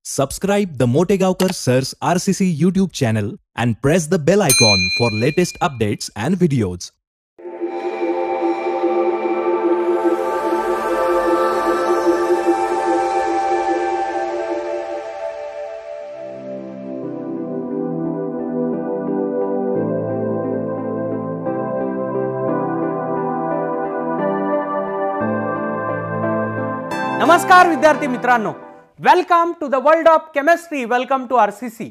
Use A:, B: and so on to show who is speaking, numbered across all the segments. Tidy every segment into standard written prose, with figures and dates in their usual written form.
A: Subscribe the Motegaonkar Sir's RCC YouTube channel and press the bell icon for latest updates and videos.
B: नमस्कार विद्यार्थी मित्रांनो, welcome to the world of chemistry, welcome to RCC.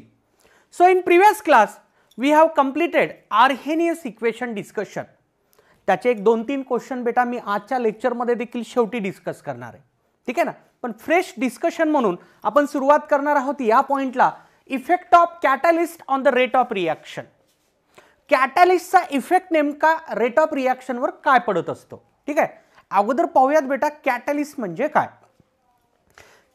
B: So in previous class we have completed Arrhenius equation discussion. त्याचे एक 2-3 question बेटा मी आजच्या lecture मध्ये देखील शेवटी डिस्कस करणार आहे, ठीक आहे ना. पण फ्रेश डिस्कशन म्हणून आपण सुरुवात करणार आहोत या पॉइंटला, effect of catalyst on the rate of reaction. कॅटलिस्टचा इफेक्ट नेमका रेट ऑफ रिएक्शन वर काय पडत असतो, ठीक आहे. अगोदर पाहूयात बेटा कॅटलिस्ट म्हणजे काय.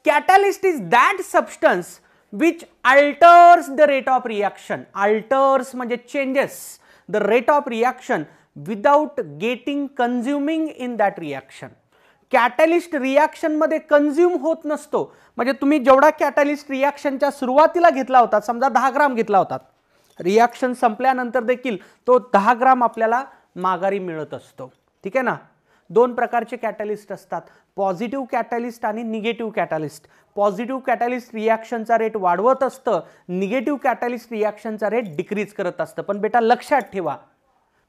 B: Catalyst is that substance which alters the rate of reaction. Alters म्हणजे changes the rate of reaction without getting consuming in that reaction. Catalyst reaction मध्ये consume होत नसतो. म्हणजे तुम्ही जेवढा catalyst reactionच्या सुरुवातीला घेतला होता, समजा 10 ग्राम घेतला होता, रिएक्शन संपल्यानंतर देखील तो 10 ग्राम आपल्याला माघारी मिळत असतो, ठीक आहे ना. दोन प्रकारचे कॅटलिस्ट असतात, पॉझिटिव्ह कॅटलिस्ट आणि निगेटिव्ह कॅटलिस्ट. पॉझिटिव्ह कॅटलिस्ट रिएक्शनचा रेट वाढवत असतं, निगेटिव्ह कॅटलिस्ट रिएक्शनचा रेट डिक्रीज करत असतं. पण बेटा लक्षात ठेवा,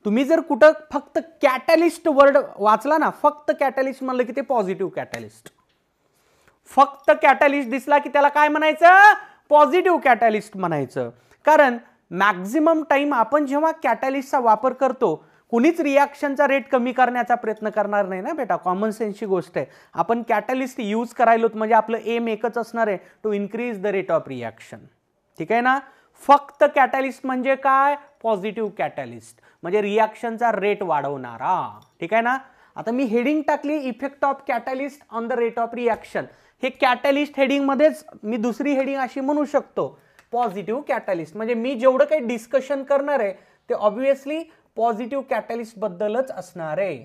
B: तुम्ही जर कुठं फक्त कॅटलिस्ट वर्ड वाचला ना, फक्त कॅटलिस्ट म्हणलं की ते पॉझिटिव्ह कॅटलिस्ट. फक्त कॅटलिस्ट दिसला की त्याला काय म्हणायचं, पॉझिटिव्ह कॅटलिस्ट म्हणायचं. कारण मॅक्झिमम टाइम आपण जेव्हा कॅटलिस्टचा वापर करतो, कुणीच रिएक्शनचा रेट कमी करण्याचा प्रयत्न करणार नाही ना बेटा. कॉमन सेन्सची गोष्ट आहे. आपण कॅटलिस्ट यूज करायलोत म्हणजे आपलं एम एकच असणार आहे, to increase the rate of reaction, ठीक आहे ना. फक्त कॅटलिस्ट म्हणजे काय, पॉझिटिव्ह कॅटलिस्ट म्हणजे रिएक्शनचा रेट वाढवणारा, ठीक आहे ना. आता मी हेडिंग टाकली, effect of catalyst on the rate of reaction. हे कॅटलिस्ट हेडिंग मध्येच मी दुसरी हेडिंग अशी म्हणू शकतो, पॉझिटिव्ह कॅटलिस्ट. म्हणजे मी जेवढं काही डिस्कशन करणार आहे ते ऑब्व्हियसली पॉझिटिव्ह कॅटलिस्ट बद्दलच असणार आहे.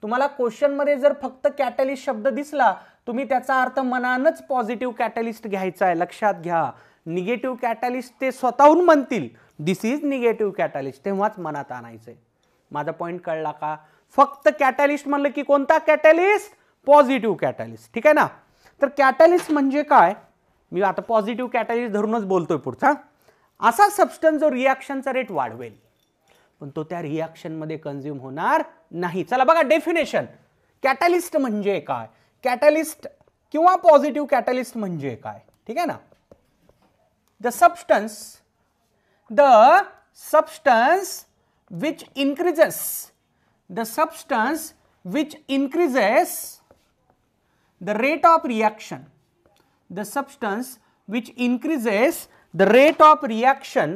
B: तुम्हाला क्वेश्चन मध्ये जर फक्त कॅटलिस्ट शब्द दिसला, तुम्ही त्याचा अर्थ मनानच पॉझिटिव्ह कॅटलिस्ट घ्यायचा आहे, लक्षात घ्या. निगेटिव्ह कॅटलिस्ट ते स्वतःहून म्हणतील दिस इज निगेटिव्ह कॅटलिस्ट, तेव्हाच मनात आणायचंय. माझा पॉइंट कळला का. फक्त कॅटलिस्ट म्हणलं की कोणता कॅटलिस्ट, पॉझिटिव्ह कॅटलिस्ट, ठीक आहे ना. तर कॅटलिस्ट म्हणजे काय, मी आता पॉझिटिव्ह कॅटलिस्ट धरूनच बोलतोय पुढचा. असा सबस्टन्स जो रिएक्शनचा रेट वाढवेल पण तो त्या रिएक्शन मध्ये कंझ्युम होणार नाही. चला बघा डेफिनेशन. कॅटलिस्ट म्हणजे काय, कॅटलिस्ट किंवा पॉझिटिव्ह कॅटलिस्ट म्हणजे काय, ठीक आहे ना. The substance which increases the rate of reaction, the substance which increases the rate of reaction,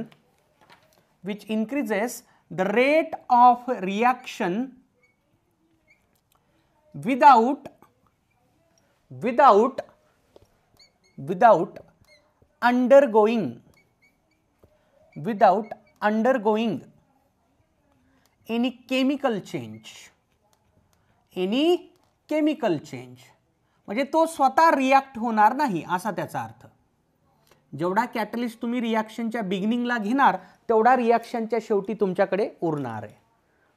B: without undergoing any chemical change. म्हणजे तो स्वतः रिॲक्ट होणार नाही असा त्याचा अर्थ. जेवढा कॅटलिस्ट तुम्ही रिॲक्शनच्या बिगिनिंगला घेणार तेवढा रिॲक्शनच्या शेवटी तुमच्याकडे उरणार आहे,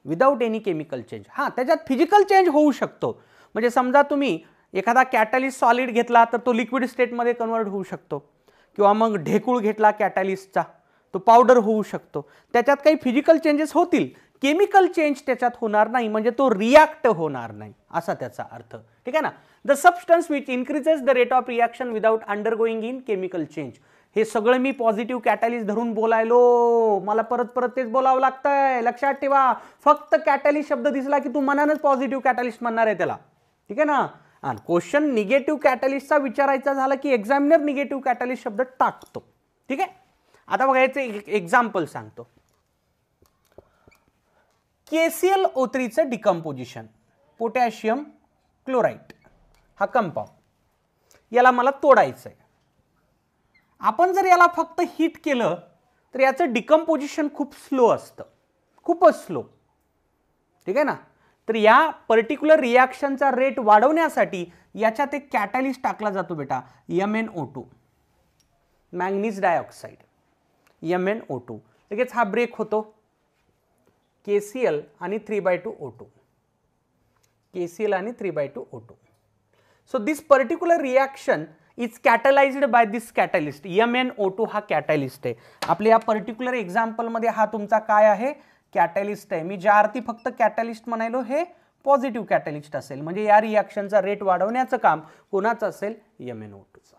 B: विदाउट एनी केमिकल चेंज. हां, त्याच्यात फिजिकल चेंज होऊ शकतो. म्हणजे समजा तुम्ही एखादा कॅटलिस्ट सॉलिड घेतला तर तो लिक्विड स्टेटमध्ये कन्वर्ट होऊ शकतो, किंवा मग ढेकूळ घेतला कॅटलिस्टचा तो पावडर होऊ शकतो. त्याच्यात काही फिजिकल चेंजेस होतील, केमिकल चेंज त्याच्यात होणार नाही, म्हणजे तो रिॲक्ट होणार नाही असा त्याचा अर्थ, ठीक आहे ना. The substance which increases the rate of reaction without undergoing in chemical change. हे सगळं मी पॉझिटिव्ह कॅटलिस्ट धरून बोलायलो, मला परत परत तेच बोलावं लागतंय, लक्षात ठेवा. फक्त कॅटलिस्ट शब्द दिसला की तू मनानच पॉझिटिव्ह कॅटलिस्ट म्हणणार आहे त्याला, ठीक आहे ना. आणि क्वेश्चन निगेटिव्ह कॅटलिस्टचा विचारायचा झाला की एक्झामिनर निगेटिव्ह कॅटलिस्ट शब्द टाकतो, ठीक आहे. आता बघा याचे एक्झाम्पल सांगतो. KClO3चं डिकम्पोजिशन, पोटॅशियम क्लोराईड हा कंपाऊंड, याला मला तोडायचं आहे. आपण जर याला फक्त हीट केलं तर याचं डिकम्पोजिशन खूप स्लो असतं, खूपच स्लो, ठीक आहे ना. तर या पर्टिक्युलर रिॲक्शनचा रेट वाढवण्यासाठी याच्यात एक कॅटलिस्ट टाकला जातो बेटा, MnO2. मॅंगनीज डायऑक्साईड MnO2, लगेच हा ब्रेक होतो KCl आणि 3/2 O2, KCl आणि 3/2 O2. So this particular reaction is catalyzed by this catalyst. MnO2 हा कॅटॅलिस्ट आहे. आपल्या या पर्टिक्युलर एक्झाम्पल मध्ये हा तुमचा काय आहे, कॅटॅलिस्ट आहे. मी ज्या अर्थी फक्त कॅटॅलिस्ट म्हणालो हे पॉझिटिव्ह कॅटॅलिस्ट असेल, म्हणजे या रिॲक्शनचा रेट वाढवण्याचं काम कोणाचं असेल, MnO2चा.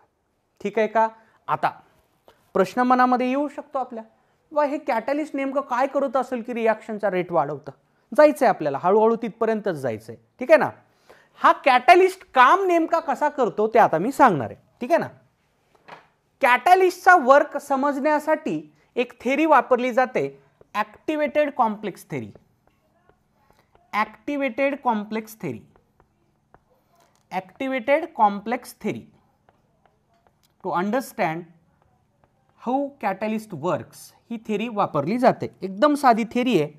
B: ठीक आहे का. आता प्रश्न मनामध्ये येऊ शकतो आपल्या, वा हे कॅटॅलिस्ट नेमकं काय करत असेल की रिॲक्शनचा रेट वाढवतं. जायचंय आपल्याला, हळूहळू तिथपर्यंतच जायचंय. ठीक आहे ना. हा कॅटॅलिस्ट काम नेमका कसा करतो ते आता मी सांगणार आहे. ठीक आहे ना. कॅटॅलिस्टचा वर्क समजण्यासाठी एक थेरी वापरली जाते, activated complex theory. Activated complex theory, activated complex theory to understand how catalyst works, ही थेरी वापरली जाते. एकदम साधी थेरी आहे,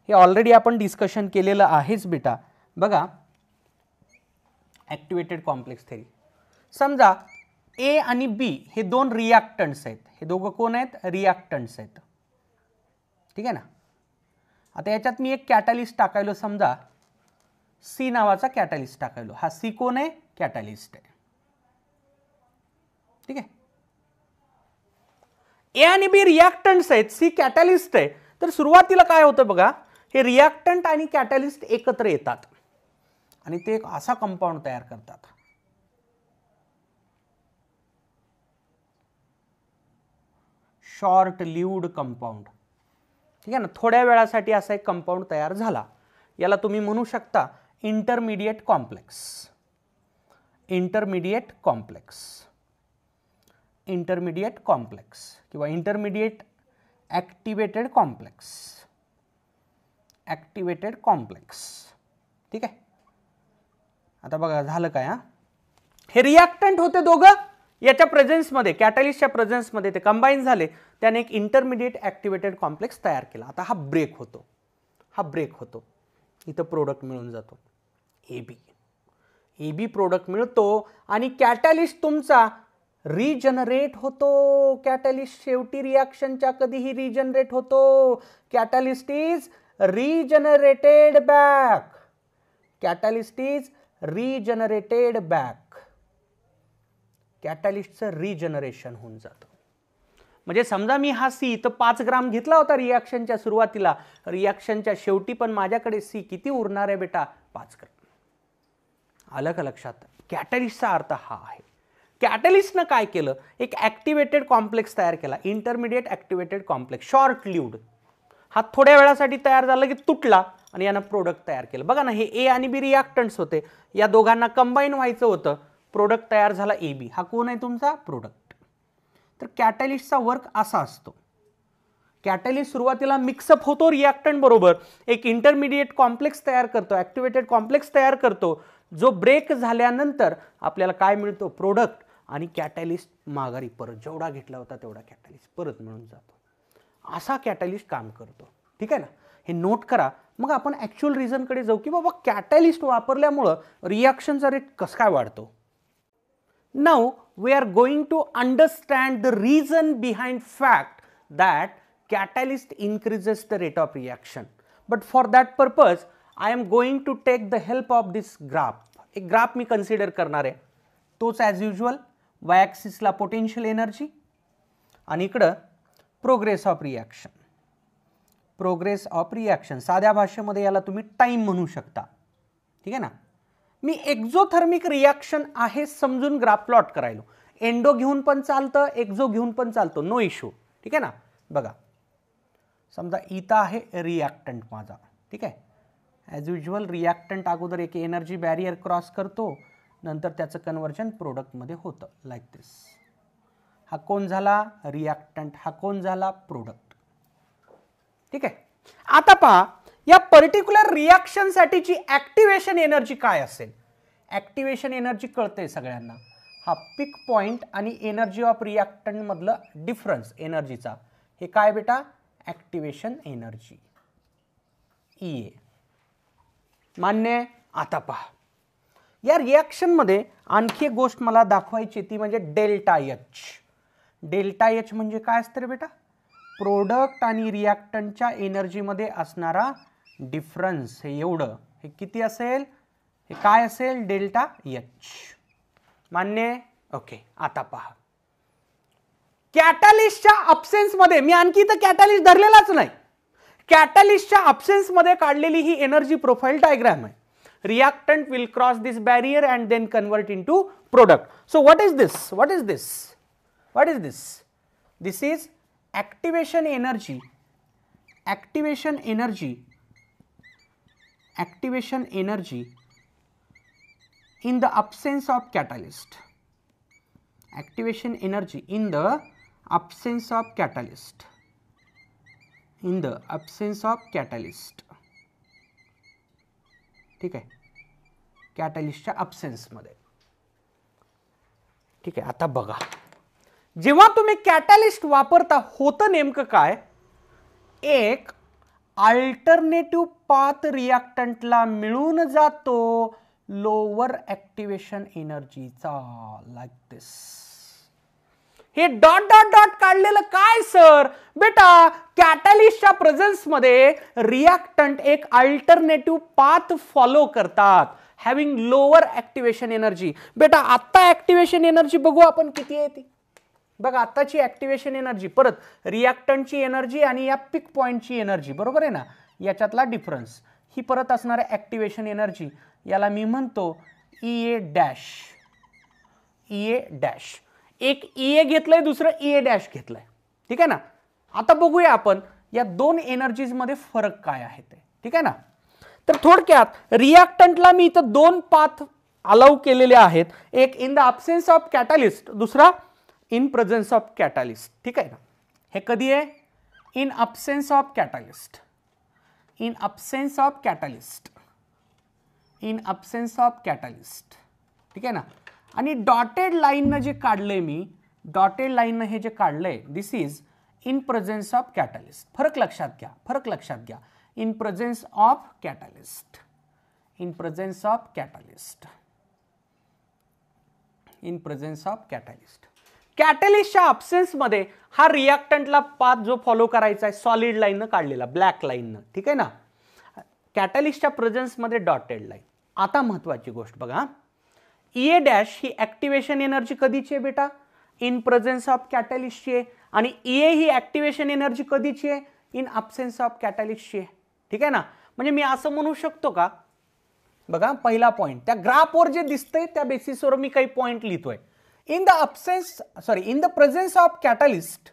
B: हे ऑलरेडी आपण डिस्कशन केलेलं आहेच बेटा. बघा, ऍक्टिव्हेटेड कॉम्प्लेक्स थेरी. समजा A आणि B हे दोन रिॲक्टंट्स आहेत. हे दोघं कोण आहेत, रिॲक्टंट्स आहेत. ठीक आहे ना. आता याच्यात मी एक कॅटॅलिस्ट टाकायलो, समजा C नावाचा कॅटॅलिस्ट टाकायलो. हा C कोण आहे, कॅटॅलिस्ट आहे. ठीक आहे. A आणि B रिॲक्टंट्स आहेत, C कॅटॅलिस्ट आहे. तर सुरुवातीला काय होतं बघा, हे रिॲक्टंट आणि कॅटॅलिस्ट एकत्र येतात आणि ते एक असा कंपाऊंड तयार करतात. Short lived compound. ठीक आहे ना. थोड्या वेळासाठी असा एक कंपाऊंड तयार झाला, याला तुम्ही म्हणू शकता intermediate complex. Intermediate complex, intermediate complex किंवा intermediate activated complex, activated complex. ठीक आहे. आता बघा झालं काय, हा हे रिॲक्टंट होते दोघं, याच्या प्रेझेन्समध्ये, कॅटॅलिस्टच्या प्रेझेन्समध्ये ते कंबाईन झाले, त्याने एक इंटरमिडिएट ऍक्टिव्हेटेड कॉम्प्लेक्स तयार केला. आता हा ब्रेक होतो, हा ब्रेक होतो, इथं प्रोडक्ट मिळून जातो AB. AB प्रोडक्ट मिळतो आणि कॅटॅलिस्ट तुमचा रिजनरेट होतो. कॅटॅलिस्ट शेवटी रिॲक्शनच्या कधीही रिजनरेट होतो. Catalyst is regenerated back. Catalyst is regenerated back. कॅटॅलिस्टचं रिजनरेशन होऊन जातं. म्हणजे समजा मी हा C तर 5 ग्राम घेतला होता रिॲक्शनच्या सुरुवातीला, रिॲक्शनच्या शेवटी पण माझ्याकडे C किती उरणार आहे बेटा, 5 ग्राम. आलं का लक्षात. कॅटॅलिस्टचा अर्थ हा आहे. कॅटॅलिस्टनं काय केलं, एक ऍक्टिव्हेटेड कॉम्प्लेक्स तयार केला, intermediate activated complex, short lived. हा थोड्या वेळासाठी तयार झाला की तुटला आणि यानं प्रोडक्ट तयार केलं. बघा ना, हे A आणि B रिॲक्टंट्स होते, या दोघांना कंबाईन व्हायचं होतं, प्रोडक्ट तयार झाला AB. हा कोण आहे तुमचा, प्रोडक्ट. तर कॅटॅलिस्टचा वर्क असा असतो. कॅटॅलिस्ट सुरुवातीला मिक्सअप होतो रिॲक्टंट बरोबर, एक इंटरमिडिएट कॉम्प्लेक्स तयार करतो, ऍक्टिव्हेटेड कॉम्प्लेक्स तयार करतो, जो ब्रेक झाल्यानंतर आपल्याला काय मिळतो, प्रोडक्ट, आणि कॅटॅलिस्ट माघारी परत जेवढा घेतला होता तेवढा कॅटॅलिस्ट परत मिळून जातो. असा कॅटॅलिस्ट काम करतो. ठीक आहे ना. हे नोट करा. मग आपण ऍक्च्युअल रिझनकडे जाऊ की बाबा कॅटॅलिस्ट वापरल्यामुळं रिॲक्शनचा रेट कसं काय वाढतो. Now we are going to understand the reason behind fact that catalyst increases the rate of reaction. But for that purpose, I am going to take the help of this graph. एक graph मी consider करणार आहे. तोच as usual Y ॲक्सिसला potential energy आणि इकडं progress of reaction. Progress of reaction साध्या भाषेमध्ये याला तुम्ही टाइम म्हणू शकता. ठीक आहे ना. मी एक्झोथर्मिक रिॲक्शन आहे समजून ग्राफ प्लॉट करायलो. एंडो घेऊन पण चालतं, एक्झो घेऊन पण चालतो, नो इश्यू. ठीक आहे ना. बघा समजा इथं आहे रिॲक्टंट माझा. ठीक आहे. ॲज युजल रिॲक्टंट अगोदर एक एनर्जी बॅरियर क्रॉस करतो, नंतर त्याचं कन्व्हर्जन प्रोडक्टमध्ये होतं लाईक दिस. हा कोण झाला, रिॲक्टंट. हा कोण झाला, प्रोडक्ट. ठीक आहे. आता पहा या पर्टिक्युलर रिॲक्शनसाठीची ऍक्टिव्हेशन एनर्जी काय असेल. ऍक्टिव्हेशन एनर्जी कळते सगळ्यांना. हा पिक पॉइंट आणि एनर्जी ऑफ रिॲक्टंट मधलं डिफरन्स एनर्जीचा, हे काय बेटा, ऍक्टिव्हेशन एनर्जी EA. मान्य. आता पहा या रिॲक्शन मध्ये आणखी एक गोष्ट मला दाखवायची, ती म्हणजे डेल्टा H. डेल्टा एच म्हणजे काय असतं रे बेटा? प्रोडक्ट आणि रिॲक्टंटच्या एनर्जीमध्ये असणारा डिफरन्स. हे एवढं, हे किती असेल? हे काय असेल? Delta H. मान्य? ओके. आता पहा, कॅटलिस्टच्या अब्सेन्स मध्ये, मी आणखी इथं कॅटलिस्ट धरलेलाच नाही, कॅटलिस्टच्या अब्सेन्स मध्ये काढलेली ही एनर्जी प्रोफाइल डायग्राम आहे. Reactant will cross this barrier and then convert into product. So what is this? What is this? What is this? This is activation energy, activation energy, activation energy in the absence of catalyst, activation energy in the absence of catalyst, in the absence of catalyst. ठीक आहे, कॅटलिस्टच्या absence मध्ये. ठीक आहे. आता बघा, जेव्हा तुम्ही catalyst वापरता होतं नेमकं काय? एक अल्टरनेटिव्ह पाथ रिॲक्टंटला मिळून जातो लोअर ऍक्टिव्हेशन एनर्जीचा, लाईक दिस. हे डॉट डॉट डॉट काढलेलं काय सर? बेटा, कॅटलिस्टच्या प्रेझेन्स मध्ये रिॲक्टंट एक अल्टरनेटिव्ह पाथ फॉलो करतात, हॅव्हिंग लोअर ऍक्टिव्हेशन एनर्जी. बेटा, आता ऍक्टिव्हेशन एनर्जी बघू आपण किती आहे ती. बघा, आताची ऍक्टिव्हेशन एनर्जी, परत रिॲक्टंटची एनर्जी आणि या पिक पॉइंटची एनर्जी, बरोबर आहे ना, याच्यातला डिफरन्स. ही परत असणारी ऍक्टिव्हेशन एनर्जी, याला मी म्हणतो EA डॅश. EA dash. एक EA घेतलंय, दुसरं EA डॅश घेतलंय. ठीक आहे ना. आता बघूया आपण या दोन एनर्जीज मध्ये फरक काय आहे ते. ठीक आहे ना. तर थोडक्यात रिॲक्टंटला मी इथं दोन पाथ अलाउ केलेले आहेत, एक in the absence of catalyst, दुसरा इन प्रेझेन्स ऑफ कॅटलिस्ट. ठीक आहे ना. हे कधी आहे? In absence of catalyst, in absence of catalyst, in absence of catalyst. ठीक आहे ना. आणि डॉटेड लाईननं जे काढलंय मी, डॉटेड लाईननं हे जे काढलंय, this is in presence of catalyst. फरक लक्षात घ्या, फरक लक्षात घ्या. In presence of catalyst, in presence of catalyst, in presence of catalyst. कॅटलिस्टच्या अब्सेन्स मध्ये हा रिॲक्टंटला पाथ जो फॉलो करायचा आहे सॉलिड लाईननं काढलेला, ब्लॅक लाईननं. ठीक आहे ना. कॅटलिस्टच्या प्रेझेन्स मध्ये डॉटेड लाईन. आता महत्वाची गोष्ट बघा, EA डॅश ही ऍक्टिव्हेशन एनर्जी कधीची आहे बेटा? इन प्रेझेन्स ऑफ कॅटलिस्टची आहे. आणि EA ही ऍक्टिव्हेशन एनर्जी कधीची आहे? इन अब्सेन्स ऑफ कॅटलिस्टची आहे. ठीक आहे ना. म्हणजे मी असं म्हणू शकतो का? बघा, पहिला पॉइंट, त्या ग्राफवर जे दिसतंय त्या बेसिसवर मी काही पॉइंट लिहितोय. In the absence, sorry, in the presence of catalyst,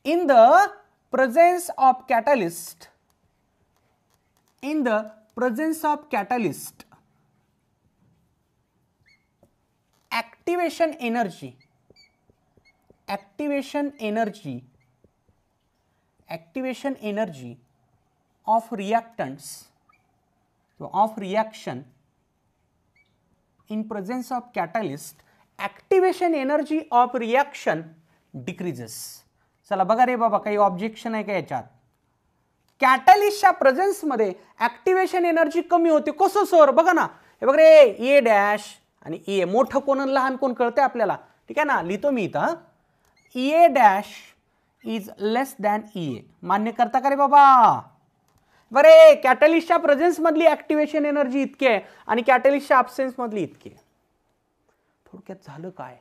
B: in the presence of catalyst, in the presence of catalyst, activation energy, activation energy, activation energy of reactants, so of reaction in presence of catalyst, activation energy of reaction decreases. चला बघा रे बाबा, काही objection आहे का याच्यात? कॅटलिस्टच्या presence मध्ये activation energy कमी होते. कसं सर? बघा ना, हे बघ रे, EA डॅश आणि EA, मोठं कोण आणि लहान कोण कळतंय आपल्याला. ठीक आहे ना. लिहितो मी इथं, EA dash is less than EA. मान्य करता का रे बाबा? बरे, कॅटलिस्टच्या प्रेझेन्स मधली ऍक्टिव्हेशन एनर्जी इतकी आहे आणि कॅटलिस्टच्या अब्सेन्स मधली इतकी आहे. थोडक्यात झालं काय?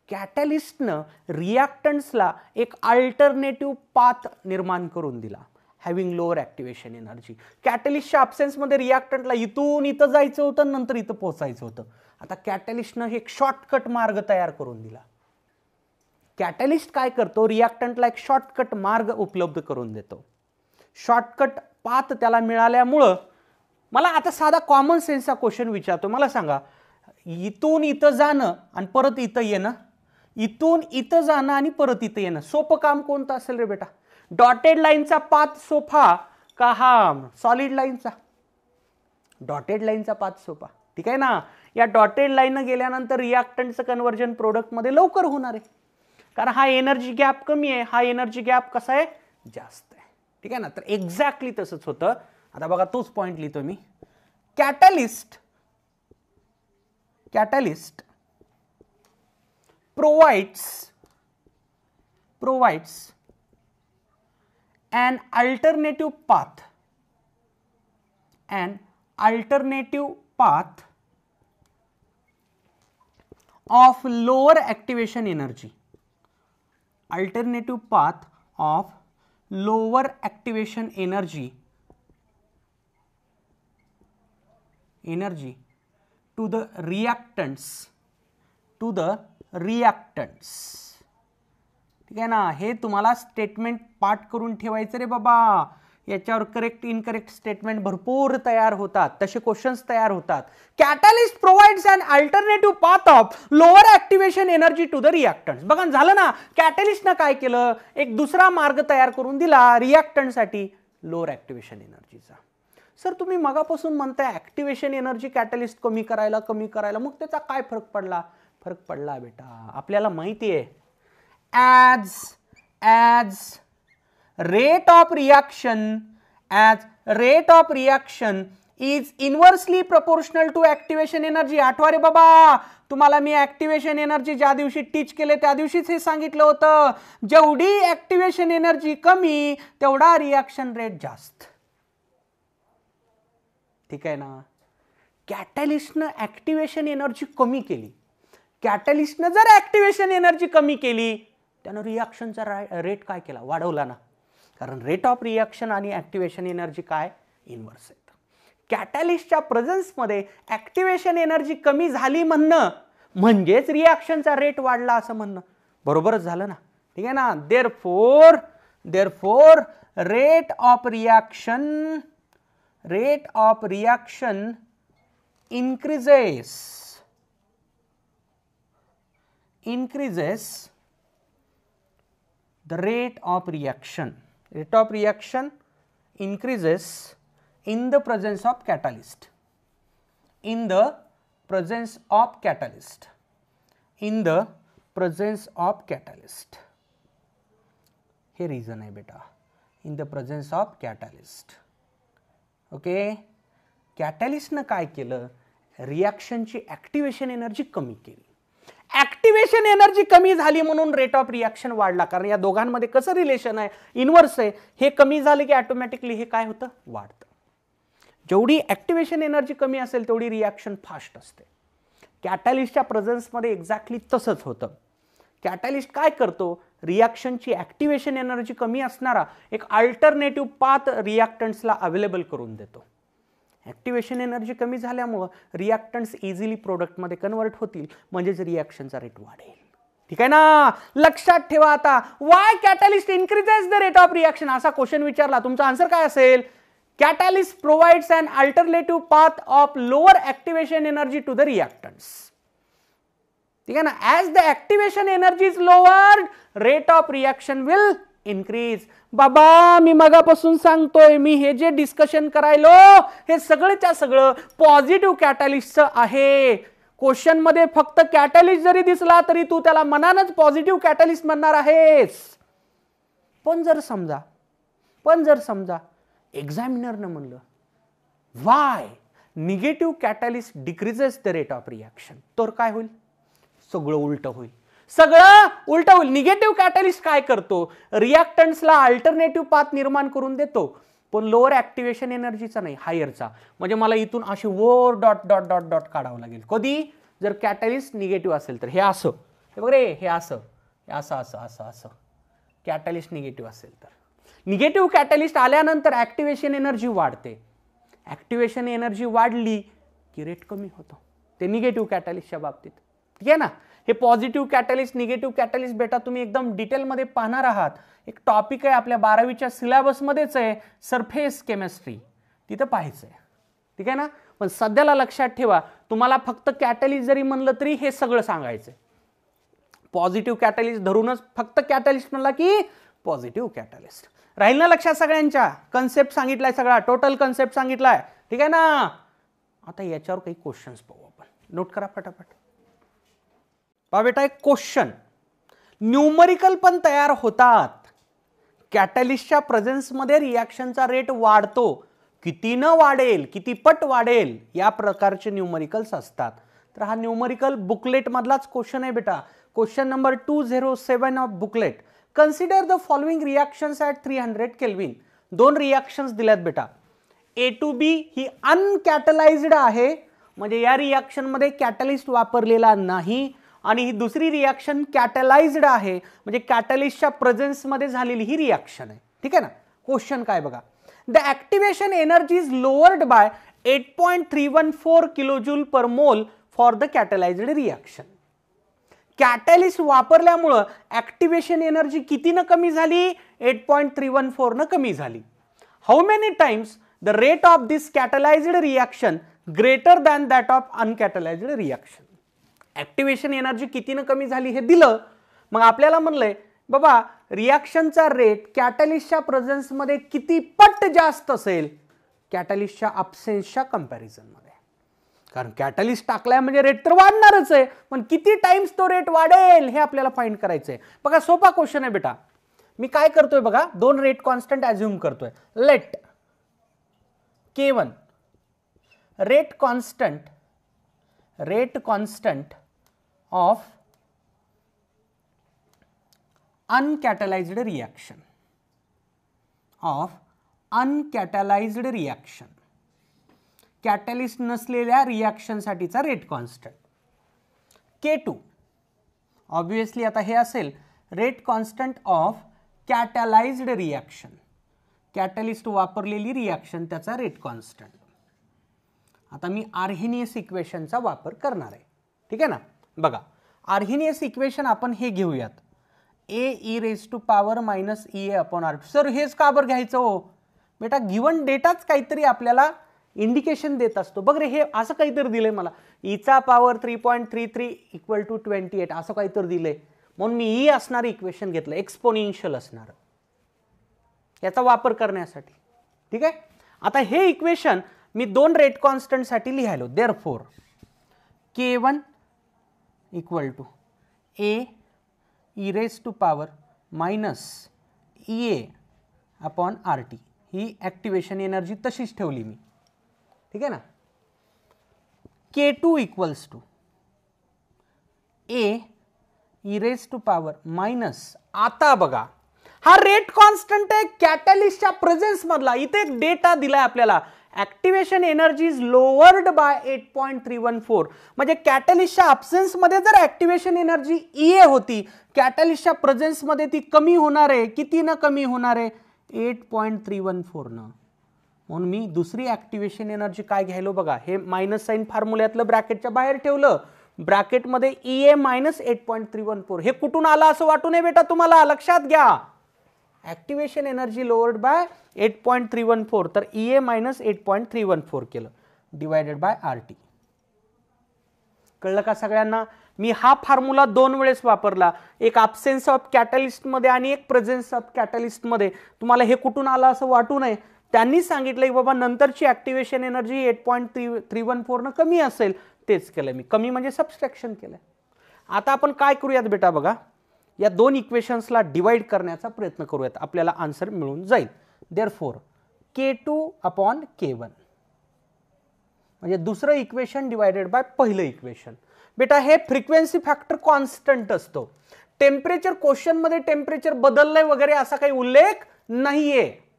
B: कॅटलिस्टनं रिॲक्टंट्सला एक अल्टरनेटिव्ह पाथ निर्माण करून दिला, हॅव्हिंग लोअर ऍक्टिव्हेशन एनर्जी. कॅटलिस्टच्या अब्सेन्समध्ये रिॲक्टंटला इथून इथं जायचं होतं, नंतर इथं पोहोचायचं होतं. आता कॅटलिस्टनं एक शॉर्टकट मार्ग तयार करून दिला. कॅटलिस्ट काय करतो? रिॲक्टंटला एक शॉर्टकट मार्ग उपलब्ध करून देतो. शॉर्टकट पाथ त्याला मिळाल्यामुळं, मला आता साधा कॉमन सेन्सचा क्वेश्चन विचारतो, मला सांगा, इथून इथं जाणं आणि परत इथं येणं, इथून इथं जाणं आणि परत इथं येणं, सोपं काम कोणतं असेल रे बेटा? डॉटेड लाईनचा पाथ सोपा का हा सॉलिड लाईनचा? डॉटेड लाईनचा पाथ सोपा. ठीक आहे ना. या डॉटेड लाईननं गेल्यानंतर रिॲक्टंटचं कन्व्हर्जन प्रोडक्टमध्ये लवकर होणार आहे, कारण हा एनर्जी गॅप कमी आहे, हा एनर्जी गॅप कसा आहे? जास्त आहे. ठीक आहे ना. तर एक्झॅक्टली तसंच होतं. आता बघा, तोच पॉइंट लिहितो मी. Catalyst provides provides an alternative path of lower activation energy, alternative path of lower activation energy to the reactants. ठीक आहे ना, हे तुम्हाला स्टेटमेंट पाठ करून ठेवायचं रे बाबा. याच्यावर करेक्ट इनकरेक्ट स्टेटमेंट भरपूर तयार होतात, तसे क्वेश्चन्स तयार होतात. Catalyst provides an alternative path of lower activation energy to the reactants. बघा झालं ना, कॅटलिस्टनं काय केलं, एक दुसरा मार्ग तयार करून दिला रिएक्टंटसाठी लोअर ऍक्टिव्हेशन एनर्जीचा. सर तुम्ही मगापासून म्हणताय ऍक्टिव्हेशन एनर्जी कॅटलिस्ट कमी करायला, मग त्याचा काय फरक पडला? फरक पडला बेटा. आपल्याला माहिती आहे as rate of reaction is inversely proportional to activation energy. आठवा रे बाबा, तुम्हाला मी ऍक्टिव्हेशन एनर्जी ज्या दिवशी टीच केले त्या दिवशीच हे सांगितलं होतं, जेवढी ऍक्टिव्हेशन एनर्जी कमी तेवढा रिएक्शन रेट जास्त. ठीक आहे ना. कॅटलिस्टनं ऍक्टिव्हेशन एनर्जी कमी केली. कॅटलिस्टनं जर ऍक्टिव्हेशन एनर्जी कमी केली त्यानं रिएक्शनचा रेट काय केला? वाढवला ना. कारण रेट ऑफ रिएक्शन आणि ऍक्टिव्हेशन एनर्जी काय इनव्हर्स आहेत. कॅटलिस्टच्या प्रेझेन्समध्ये ऍक्टिव्हेशन एनर्जी कमी झाली म्हणणं म्हणजेच रिएक्शनचा रेट वाढला असं म्हणणं बरोबरच झालं ना. ठीक आहे ना. Therefore rate of reaction increases the rate of reaction increases in the presence of catalyst, हे reason आहे बेटा, in the presence of catalyst. Okay. कॅटलिस्टनं काय केलं, रिएक्शनची ऍक्टिव्हेशन एनर्जी कमी केली. ऍक्टिव्हेशन एनर्जी कमी झाली म्हणून रेट ऑफ रिएक्शन वाढला. कारण या दोघांमध्ये कसं रिलेशन आहे, इनव्हर्स आहे. हे कमी झाले की ऑटोमॅटिकली हे काय होतं, वाढतं. जेवढी ऍक्टिव्हेशन एनर्जी कमी असेल तेवढी रिएक्शन फास्ट असते. कॅटलिस्टच्या प्रेझेन्समध्ये एक्झॅक्टली तसंच होतं. कॅटलिस्ट काय करतो, रिएक्शनची ऍक्टिव्हेशन एनर्जी कमी असणारा एक अल्टरनेटिव्ह पाथ रिएक्टंट्सला अवेलेबल करून देतो. ऍक्टिव्हेशन एनर्जी कमी झाल्यामुळे रिएक्टंट्स इझिली प्रोडक्टमध्ये कन्वर्ट होतील, म्हणजेच रिएक्शनचा रेट वाढेल. ठीक आहे ना. लक्षात ठेवा. आता why catalyst increases the rate of reaction असा क्वेश्चन विचारला, तुमचा आन्सर काय असेल? Catalyst provides an alternative path of lower activation energy to the reactants. ठीक आहे ना. As the activation energy is lowered rate of reaction will increase. बाबा मी मगापासून सांगतोय, मी हे जे डिस्कशन करायलो हे सगळंच्या सगळं पॉझिटिव्ह कॅटलिस्टचं आहे. क्वेश्चन मध्ये फक्त कॅटलिस्ट जरी दिसला तरी तू त्याला मनानच पॉझिटिव्ह कॅटलिस्ट म्हणणार आहेस. पण जर समजा एक्झामिनरनं म्हणलं Y negative catalyst decreases the rate of reaction, तर काय होईल? सगळं उलट होईल. निगेटिव्ह कॅटलिस्ट काय करतो, रिएक्टंट्सला अल्टरनेटिव्ह पाथ निर्माण करून देतो, पण लोअर ऍक्टिव्हेशन एनर्जीचा नाही, हायरचा. म्हणजे मला इथून अशी वर डॉट डॉट डॉट डॉट काढावं लागेल. कधी? जर कॅटलिस्ट निगेटिव्ह असेल तर. हे असं, हे बघ रे, हे असं कॅटलिस्ट निगेटिव्ह असेल तर. निगेटिव्ह कॅटलिस्ट आल्यानंतर ऍक्टिव्हेशन एनर्जी वाढते. ऍक्टिव्हेशन एनर्जी वाढली की रेट कमी होतो. ते निगेटिव्ह कॅटलिस्टच्या बाबतीत. ठीक आहे ना. हे पॉझिटिव्ह कॅटलिस्ट, निगेटिव्ह कॅटलिस्ट बेटा तुम्ही एकदम डिटेलमध्ये पाहणार आहात. एक टॉपिक आहे आपल्या 12वीच्या सिलेबसमध्येच आहे, सरफेस केमिस्ट्री, तिथं पाहायचं आहे. ठीक आहे ना. पण सध्याला लक्षात ठेवा, तुम्हाला फक्त कॅटलिस्ट जरी म्हणलं तरी हे सगळं सांगायचं. पॉझिटिव्ह कॅटलिस्ट धरूनच फक्त कॅटलिस्ट म्हणला की पॉझिटिव्ह कॅटलिस्ट. राहील ना लक्षात सगळ्यांच्या? कन्सेप्ट सांगितलाय, सगळा टोटल कन्सेप्ट सांगितलाय. ठीक आहे ना. आता याच्यावर काही क्वेश्चन्स पाहू आपण. नोट करा फटाफट. पहा बेटा, एक क्वेश्चन, न्यूमरिकल पण तयार होतात. कॅटलिस्टच्या प्रेझेन्समध्ये रिएक्शनचा रेट वाढतो, किती न वाढेल, किती पट वाढेल, या प्रकारचे न्यूमरिकल्स असतात. तर हा न्यूमरिकल बुकलेट मधलाच क्वेश्चन आहे बेटा. Question number 207 of booklet. Consider the following reactions at 300 kelvin. दोन रिएक्शन्स दिल्यात बेटा. A2B ही अनकॅटलाइज्ड आहे, म्हणजे या रिएक्शन मध्ये कॅटलिस्ट वापरलेला नाही, आणि ही दुसरी रिएक्शन कॅटलाइज्ड आहे, म्हणजे कॅटलिस्टच्या प्रेझेन्स मध्ये झालेली ही रिएक्शन आहे. ठीक आहे ना. क्वेश्चन काय बघा. The activation energy is lowered by 8.314 kilojoule per mole for the catalysed reaction. Catalyst वापरल्यामुळे ऍक्टिव्हेशन एनर्जी कितीनं कमी झाली? 8.314 न कमी झाली. How many times the rate of this catalysed reaction greater than that of uncatalysed reaction. Activation energy कितीनं कमी झाली हे दिलं. मग आपल्याला म्हणलंय बाबा रिएक्शनचा रेट कॅटलिस्टच्या प्रेझेन्स मध्ये किती पट जास्त असेल कॅटलिस्टच्या अब्सेन्सच्या कंपॅरिझन मध्ये. कारण कॅटलिस्ट टाकलाय म्हणजे रेट तर वाढणारच आहे, पण किती टाइम्स तो रेट वाढेल हे आपल्याला फाइंड करायचंय. बघा सोपा क्वेश्चन आहे बेटा. मी काय करतोय बघा, दोन रेट कॉन्स्टंट अज्युम करतोय. Let K1 rate constant of uncatalysed reaction, catalyst नसलेल्या रिएक्शन साठीचा रेट कॉन्स्टंट. K2 ऑब्वियसली आता हे असेल rate constant of catalysed reaction, catalyst वापरलेली रिएक्शन त्याचा रेट कॉन्स्टंट. आता मी आर्हेनियस इक्वेशनचा वापर करणार आहे. ठीक आहे ना. बघा आर्हेनियस इक्वेशन आपण हे घेऊयात. a - EA/R. सर हेच का बरं घ्यायचं हो बेटा? गिवन डेटाच काहीतरी आपल्याला इंडिकेशन देत असतो. बघ रे हे असं काहीतरी दिलंय मला, ईचा पॉवर 3.33 = 28 असं काहीतरी दिलंय, म्हणून मी ई असणार इक्वेशन घेतलं, एक्सपोनेन्शियल असणार याचा वापर करण्यासाठी. ठीक आहे. आता हे इक्वेशन मी दोन रेट कॉन्स्टंट साठी लिहायलो. Therefore K1 = A e⁻⁻ EA/RT. ही ऍक्टिव्हेशन एनर्जी तशीच ठेवली मी. ठीक आहे ना. K2 = A e⁻⁻. आता बघा हा रेट कॉन्स्टंट आहे कॅटलिस्टच्या प्रेझेन्स मधला. इथे एक डेटा दिलाय आपल्याला, activation energy is lowered by 8.314. म्हणजे कॅटलिस्टच्या अब्सेन्स मध्ये जर ऍक्टिव्हेशन एनर्जी EA होती, कॅटलिस्टच्या प्रेझेन्स मध्ये ती कमी होणार आहे. किती न कमी होणार आहे? 8.314 न. म्हणून मी दुसरी ऍक्टिव्हेशन एनर्जी काय घ्यायलो बघा, हे मायनस साइन फॉर्म्युल्यातलं ब्रॅकेटच्या बाहेर ठेवलं. ब्रॅकेटमध्ये EA - 8.314. हे कुठून आलं असं वाटू नये बेटा तुम्हाला, लक्षात घ्या. ऍक्टिव्हेशन एनर्जी लोअर्ड बाय 8.314, तर EA - 8.314 केलं डिवायडेड बाय RT. कळलं का सगळ्यांना? मी हा फॉर्म्युला दोन वेळेस वापरला, एक अब्सेन्स ऑफ कॅटलिस्ट मध्ये आणि एक प्रेझेन्स ऑफ कॅटलिस्ट मध्ये. तुम्हाला हे कुठून आलं असं वाटू नये. त्यांनी सांगितलं की बाबा नंतरची ऍक्टिव्हेशन एनर्जी 8.314 न कमी असेल, तेच केलं मी. कमी म्हणजे सबस्ट्रॅक्शन केलं. आता आपण काय करूयात बेटा बघा, या दोन इक्वेशन्सला डिवाइड करण्याचा प्रयत्न करूयात, आपल्याला आन्सर मिळून जाईल. देअरफॉर K2/K1 म्हणजे दुसरं इक्वेशन डिवायडेड बाय पहिलं इक्वेशन. बेटा हे फ्रिक्वेन्सी फॅक्टर कॉन्स्टंट असतो. टेम्परेचर क्वेश्चन मध्ये टेम्परेचर बदललंय वगैरे असा काही उल्लेख नाहीये.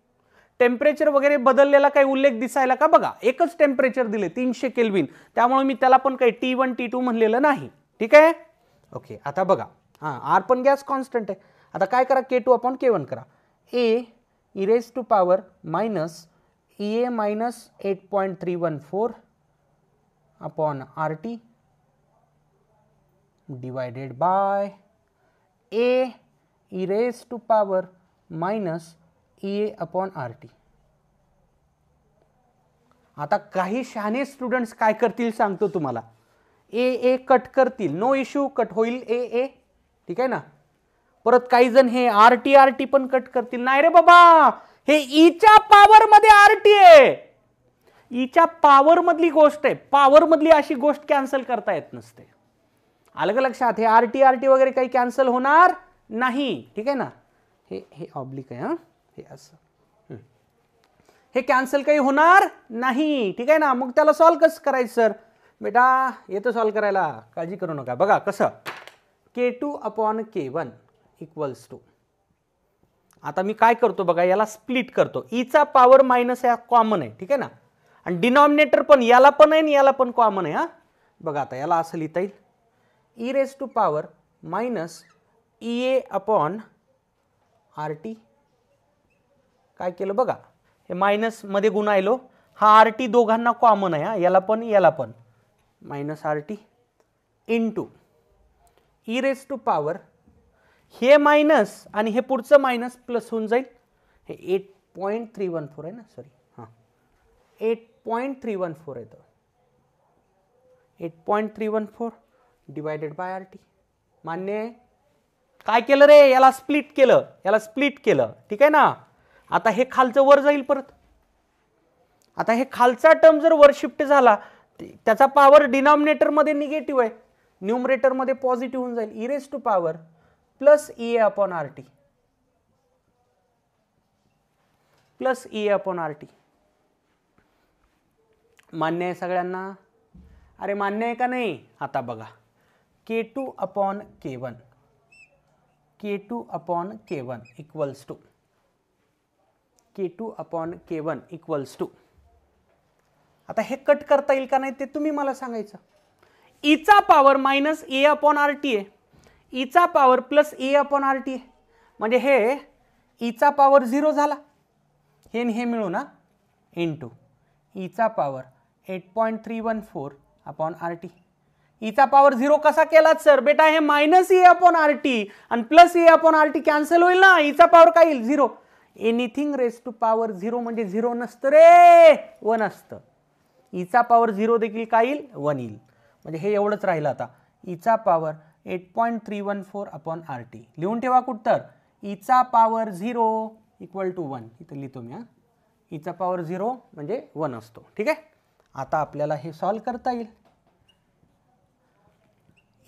B: टेम्परेचर वगैरे बदललेला काही उल्लेख दिसायला का? बघा एकच टेम्परेचर दिले 300 केल्विन, त्यामुळे मी त्याला पण काही T1 T2 म्हणलेलं नाही. ठीक आहे. ओके. आता बघा आर पण गॅस कॉन्स्टंट आहे. आता काय करा, K2/K1 करा. A e⁻⁻ EA - 8.314 RT divided by A e⁻⁻ EA/RT. आता काही शहाणे स्टुडंट्स काय करतील सांगतो तुम्हाला, ए कट करतील, नो इश्यू, कट होईल ए. ठीक आहे ना. परत काही जण हे RT पण कट करतील. नाही रे बाबा, हे ईच्या पॉवर मध्ये RT आहे. ईच्या पॉवर मधली गोष्ट आहे, पॉवर मधली अशी गोष्ट कॅन्सल करता येत नसते. अलग लक्षात. हे RT वगैरे काही कॅन्सल होणार नाही. ठीक आहे ना. हे ऑब्लिक आहे. हे असं हे कॅन्सल काही होणार नाही. ठीक आहे ना. मग त्याला सॉल्व्ह कसं करायचं सर? बेटा येतं सॉल्व्ह करायला, काळजी करू नका. बघा कसं, K2 upon K1 equals to, आता मी काय करतो बघा, याला स्प्लिट करतो, ईचा पॉवर मायनस या कॉमन आहे, ठीक आहे ना, आणि डिनॉमिनेटर पण याला पण आहे आणि याला पण कॉमन आहे. हा बघा, आता याला असं लिहिता येईल E raise to power minus EA upon RT. काय केलं बघा, हे मायनस मध्ये गुणायलो, हा RT दोघांना कॉमन आहे, हा याला पण minus RT into E raise to power, हे मायनस आणि हे पुढचं मायनस प्लस होऊन जाईल, हे 8.314 आहे ना, सॉरी हां 8.314 येतं, 8.314 डिवायडेड बाय RT. मान्य आहे. काय केलं रे, याला स्प्लिट केलं, ठीक आहे ना. आता हे खालचं वर जाईल परत, आता हे खालचा टर्म जर वर शिफ्ट झाला त्याचा पॉवर डिनॉमिनेटर मध्ये निगेटिव्ह आहे, न्यूमरेटर मध्ये पॉझिटिव्ह होऊन जाईल, E raise to power plus EA upon RT plus EA upon RT. मान्य आहे सगळ्यांना? अरे मान्य आहे का नाही? आता बघा, K2 upon K1 equals to K2 upon K1 equals to, आता हे कट करता येईल का नाही ते तुम्ही मला सांगायचं. Icha power minus A upon RT आहे, Icha power plus A upon RT आहे, म्हणजे हे ईचा पॉवर 0 झाला, हे हे मिळू ना, into Icha power 8.314 upon RT. Icha power 0 कसा केला सर? बेटा हे मायनस A अपॉन RT आणि plus A upon RT cancel होईल ना, ईचा पॉवर काय येईल? 0. एनिथिंग रेज टू पॉवर 0 म्हणजे 0 नसतं रे, 1 असतं. ईचा पॉवर 0 देखील काय येईल? 1 येईल. म्हणजे हे एवढंच राहिलं. आता ईचा पॉवर 8.314 अपॉन RT लिहून ठेवा कुठं, ईचा पॉवर 0 इक्वल टू 1 इथं लिहितो मी. ईचा पॉवर 0 म्हणजे 1 असतो, ठीक आहे. आता आपल्याला हे सॉल्व करता येईल.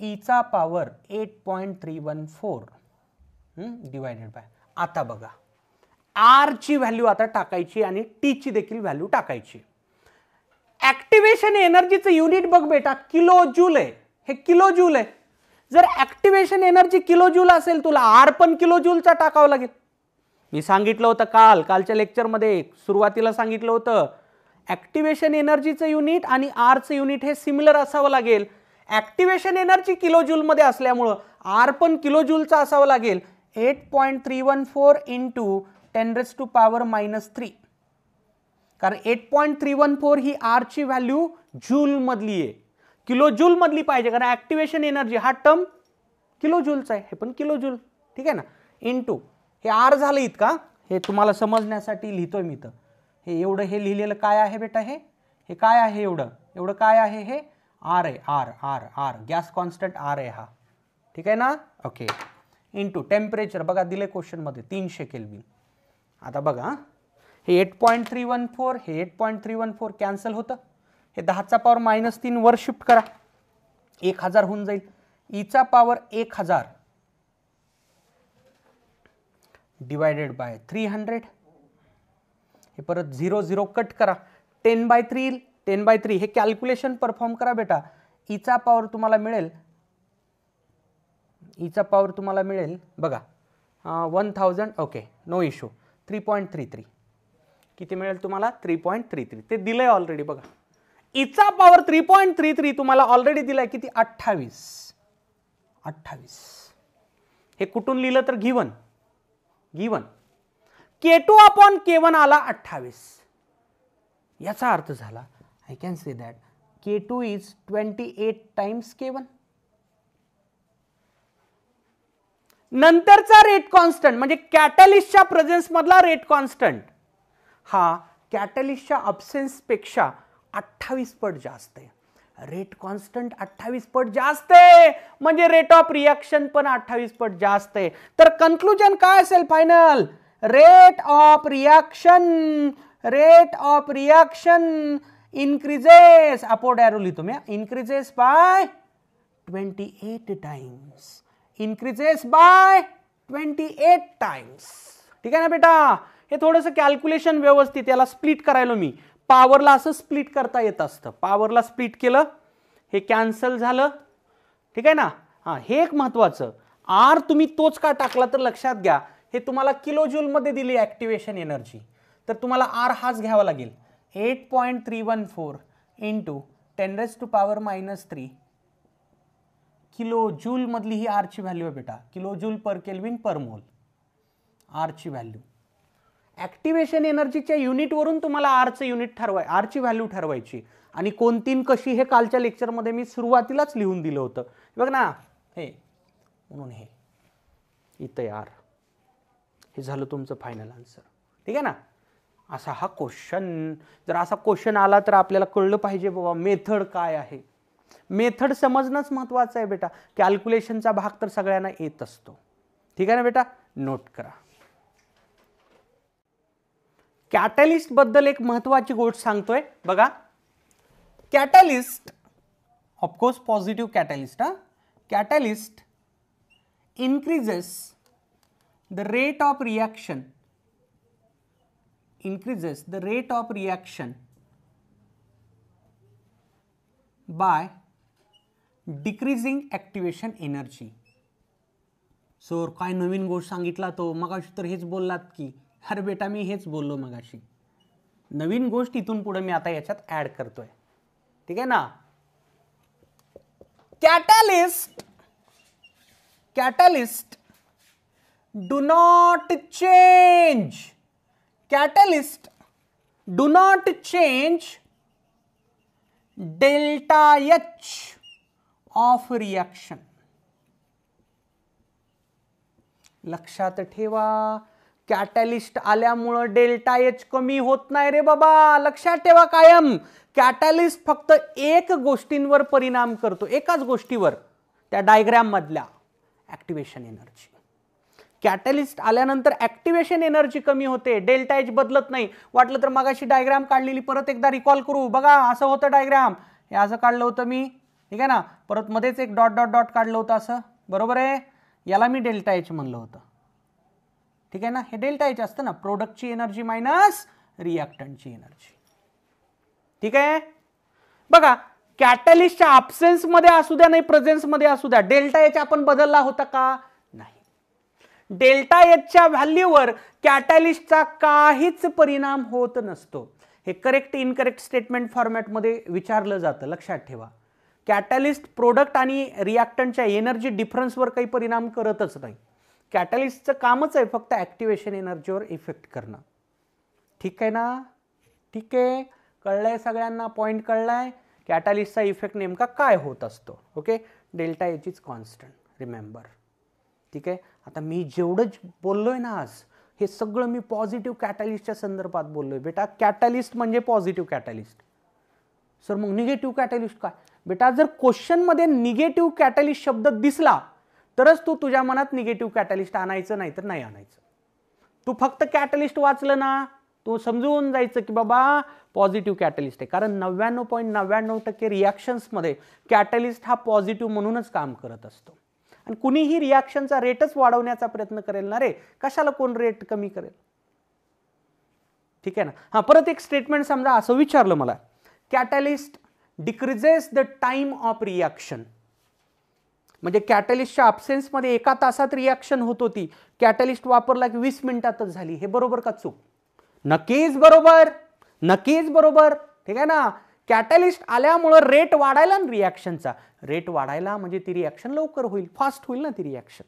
B: ईचा पॉवर 8.314 डिवायडेड बाय, आता बघा R ची व्हॅल्यू आता टाकायची आणि T ची देखील व्हॅल्यू टाकायची. ऍक्टिव्हेशन एनर्जीचं युनिट बघ बेटा, किलो जूल आहे, हे किलो जूल आहे. जर ऍक्टिव्हेशन एनर्जी किलो जूल असेल, तुला R पण किलो जूलचा टाकावं लागेल. मी सांगितलं होतं कालच्या लेक्चरमध्ये सुरुवातीला सांगितलं होतं, ऍक्टिव्हेशन एनर्जीचं युनिट आणि R चं युनिट हे सिमिलर असावं लागेल. ऍक्टिव्हेशन एनर्जी किलो जूल मध्ये असल्यामुळं R पण किलो जूलचा असावं लागेल. 8.314 इंटू 10⁻⁻³ कारण 8.314 ही R ची व्हॅल्यू जूल मधली आहे, किलो जूल मधली पाहिजे, कारण ऍक्टिव्हेशन एनर्जी हा टर्म किलो जूलचा आहे, हे पण किलो जूल, ठीक आहे ना. इंटू हे R झालं इतका, हे तुम्हाला समजण्यासाठी लिहितोय मी. तर हे एवढं हे लिहिलेलं काय आहे बेटा, हे काय आहे, एवढं काय आहे, हे R आहे, R गॅस कॉन्स्टंट R आहे हा, ठीक आहे ना. ओके. इंटू टेम्परेचर बघा दिले क्वेश्चन मध्ये 300 केल्विन. आता बघा हे 8.314 हे 8.314 कॅन्सल होतं, हे 10चा पॉवर -3 वर शिफ्ट करा, 1000 होऊन जाईल. ईचा पॉवर 1000 डिवायडेड बाय 300, हे परत 0 कट करा, 10/3 10/3 हे कॅल्क्युलेशन परफॉर्म करा बेटा. ईचा पॉवर तुम्हाला मिळेल बघा 1000. Okay, no issue. 3.33 किती मिळेल तुम्हाला? 3.33 ते दिलंय ऑलरेडी बघा. ईचा पॉवर 3.33 तुम्हाला ऑलरेडी दिलाय किती? 28. हे कुठून लिहिलं तर गिवन K2 अपॉन K1 आला 28. याचा अर्थ झाला, I can say that K2 is 28 times K1. नंतरचा रेट कॉन्स्टंट म्हणजे कॅटलिस्टच्या प्रेझेन्स मधला रेट कॉन्स्टंट हा कॅटलिस्टच्या अब्सेन्स पेक्षा 28 पट जास्त आहे. रेट कॉन्स्टंट 28 पट जास्त आहे म्हणजे रेट ऑफ रिएक्शन पण 28 पट जास्त आहे. तर कन्क्लुजन काय असेल final? Rate of reaction increases, upward arrow लिहितो मी, increases by 28 times, increases by 28 times. ठीक आहे ना बेटा. हे थोडंसं कॅल्क्युलेशन व्यवस्थित याला स्प्लिट करायला मी पॉवरला असं स्प्लिट करता येत असतं. पॉवरला स्प्लिट केलं, हे कॅन्सल झालं, ठीक आहे ना. हां, हे एक महत्त्वाचं. आर तुम्ही तोच का टाकला तर लक्षात घ्या, हे तुम्हाला किलो जूलमध्ये दिली ॲक्टिवेशन एनर्जी, तर तुम्हाला आर हाच घ्यावा लागेल. 8.314 इंटू 10⁻³ किलो जूल मधली ही आरची व्हॅल्यू आहे बेटा. किलो जूल पर केल्विन पर मोल आरची व्हॅल्यू. ॲक्टिवेशन एनर्जीच्या युनिटवरून तुम्हाला आरचं युनिट आरची व्हॅल्यू ठरवायची. आणि कोणती कशी हे कालच्या लेक्चरमध्ये मी सुरुवातीलाच लिहून दिलं होतं बघ ना. हे म्हणून हे इथं आर, हे झालं तुमचं फायनल आन्सर. ठीक आहे ना. असा हा क्वेश्चन, जर असा क्वेश्चन आला तर आपल्याला कळलं पाहिजे बाबा मेथड काय आहे. मेथड समजणंच महत्त्वाचं आहे बेटा. कॅल्क्युलेशनचा भाग तर सगळ्यांना येत असतो. ठीक आहे ना बेटा. नोट करा. कॅटलिस्ट बद्दल एक महत्त्वाची गोष्ट सांगतोय बघा. Catalyst of course positive catalyst. Catalyst increases the rate of reaction by decreasing activation energy. Sir काय नवीन गोष्ट सांगितला तो, मगाशी तर हेच बोललात की. अरे बेटा मी हेच बोललो मगाशी. नवीन गोष्ट इथून पुढे मी आता याच्यात ऍड करतोय. ठीक आहे ना. Catalyst do not change. Catalyst do not change delta H of reaction. लक्षात ठेवा, कॅटलिस्ट आल्यामुळं डेल्टा एच कमी होत नाही रे बाबा. लक्षात ठेवा कायम. कॅटलिस्ट फक्त एक गोष्टींवर परिणाम करतो, एकाच गोष्टीवर, त्या डायग्राम मधल्या ॲक्टिवेशन एनर्जी. कॅटलिस्ट आल्यानंतर ॲक्टिवेशन एनर्जी कमी होते, डेल्टा एच बदलत नाही. वाटलं तर मगाशी डायग्राम काढलेली परत एकदा रिकॉल करू. बघा असं होतं डायग्राम, हे असं काढलं होतं मी. ठीक आहे ना. परत मध्येच एक डॉट डॉट डॉट काढलं होतं असं, बरोबर आहे. याला मी डेल्टा एच म्हणलं होतं. ठीक आहे ना. हे डेल्टा एच असतं ना, प्रोडक्टची एनर्जी मायनस रिॲक्टंटची एनर्जी. ठीक आहे. बघा कॅटलिस्टच्या अब्सेन्स मध्ये असू द्या नाही प्रेझेन्स मध्ये असू द्या, डेल्टा एच आपण बदलला होता का? नाही. डेल्टा एचच्या व्हॅल्यूवर कॅटलिस्टचा काहीच परिणाम होत नसतो. हे करेक्ट इनकरेक्ट स्टेटमेंट फॉर्मॅटमध्ये विचारलं जातं. लक्षात ठेवा. कॅटलिस्ट प्रोडक्ट आणि रिॲक्टंटच्या एनर्जी डिफरन्सवर काही परिणाम करतच नाही. कॅटलिस्टचं कामच आहे फक्त ॲक्टिवेशन एनर्जीवर इफेक्ट करणं. ठीक आहे ना. ठीक आहे. कळलंय सगळ्यांना, पॉईंट कळलाय. कॅटलिस्टचा इफेक्ट नेमका काय होत असतो. Okay. Delta H is constant, remember. ठीक आहे. आता मी जेवढं बोललोय ना आज, हे सगळं मी पॉझिटिव्ह कॅटलिस्टच्या संदर्भात बोललोय बेटा. कॅटलिस्ट म्हणजे पॉझिटिव्ह कॅटलिस्ट. सर मग निगेटिव्ह कॅटलिस्ट काय? बेटा जर क्वेश्चनमध्ये निगेटिव्ह कॅटलिस्ट शब्द दिसला तरच तू तुझ्या मनात निगेटिव्ह कॅटलिस्ट आणायचं, नाही तर नाही आणायचं. तू फक्त कॅटलिस्ट वाचलं ना, तू समजून जायचं की बाबा पॉझिटिव्ह कॅटलिस्ट आहे. कारण 99.99% रिॲक्शन्समध्ये कॅटलिस्ट हा पॉझिटिव्ह म्हणूनच काम करत असतो. आणि कुणीही रिॲक्शनचा रेटच वाढवण्याचा प्रयत्न करेल ना रे, कशाला कोण रेट कमी करेल. ठीक आहे ना. हां, परत एक स्टेटमेंट समजा असं विचारलं मला, catalyst decreases the time of reaction. म्हणजे कॅटलिस्टच्या अब्सेन्समध्ये 1 तासात रिॲक्शन होत होती, कॅटलिस्ट वापरला की 20 मिनिटातच झाली. हे बरोबर का चूक? नक्कीच बरोबर, नक्कीच बरोबर. ठीक आहे ना. कॅटलिस्ट आल्यामुळे रेट वाढायला ना, रिॲक्शनचा रेट वाढायला, म्हणजे ती रिॲक्शन लवकर होईल, फास्ट होईल ना ती रिॲक्शन.